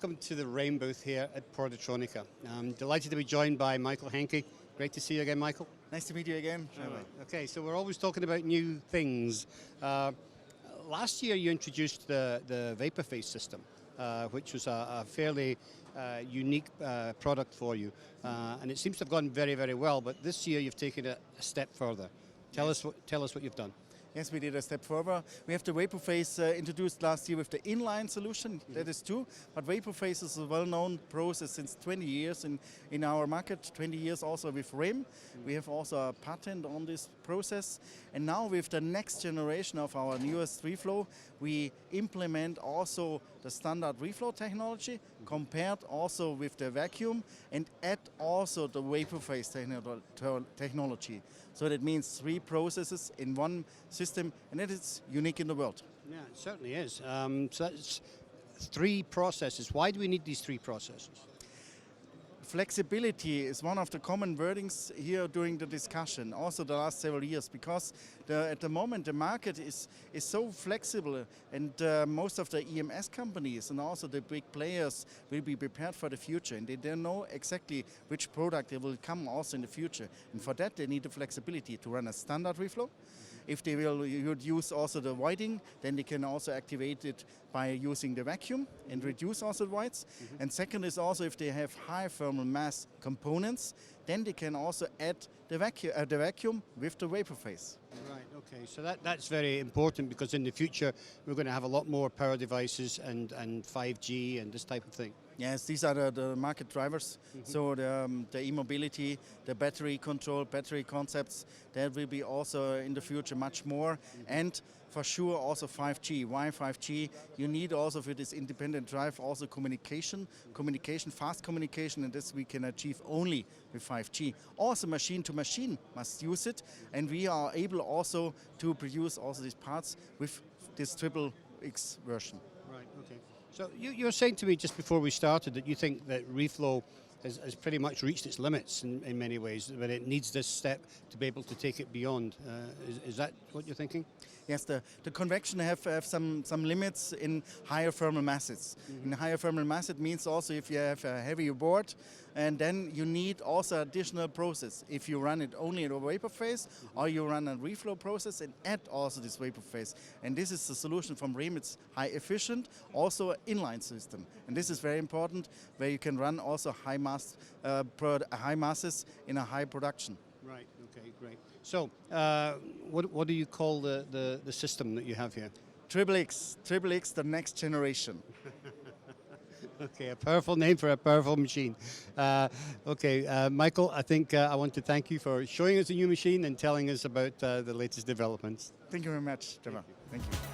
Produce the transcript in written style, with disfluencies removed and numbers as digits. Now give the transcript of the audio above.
Welcome to the Rehm booth here at Portatronica. I'm delighted to be joined by Michael Henke. Great to see you again, Michael. Nice to meet you again. Right. Okay, so we're always talking about new things. Last year you introduced the vapour phase system, which was a fairly unique product for you, and it seems to have gone very, very well. But this year you've taken it a step further. Tell us what you've done. Yes, we did a step further. We have the vapour phase introduced last year with the inline solution. That is true. But vapour phase is a well-known process since 20 years in our market. 20 years also with Rehm. We have also a patent on this process. And now with the next generation of our newest reflow, we implement also the standard reflow technology, compared also with the vacuum, and add also the vapour phase technology. So that means 3 processes in one system, and that is unique in the world. Yeah, it certainly is. So that's 3 processes. Why do we need these 3 processes? Flexibility is one of the common wordings here during the discussion, also the last several years, because at the moment the market is so flexible, and most of the EMS companies and also the big players will be prepared for the future, and they don't know exactly which product they will come also in the future. And for that they need the flexibility to run a standard reflow. If they will use also the voiding, then they can also activate it by using the vacuum and reduce also the voids. And second is also if they have high thermal mass components, then they can also add the vacuum with the vapour phase. Right, okay, so that's very important, because in the future we're going to have a lot more power devices and 5G and this type of thing. Yes, these are the market drivers. So the e-mobility, the battery control, battery concepts, that will be also in the future much more. And for sure also 5G. Why 5G? You need also for this independent drive also communication, fast communication, and this we can achieve only with 5G. Also machine to machine must use it, and we are able also to produce also these parts with this XXX version. Right, okay. So you were saying to me just before we started that you think that reflow has pretty much reached its limits in many ways, but it needs this step to be able to take it beyond. Is that what you're thinking? Yes, the convection have some limits in higher thermal masses. In higher thermal mass it means also if you have a heavier board, and then you need also additional process. If you run it only in a vapour phase, or you run a reflow process and add also this vapour phase. And this is the solution from Rehm. It's high efficient, also an inline system. And this is very important, where you can run also high masses in a high production. Right, okay, great. So what do you call the system that you have here? XXX, the next generation. Okay, a powerful name for a powerful machine. Michael, I think I want to thank you for showing us the new machine and telling us about the latest developments. Thank you very much, Trevor. Thank you.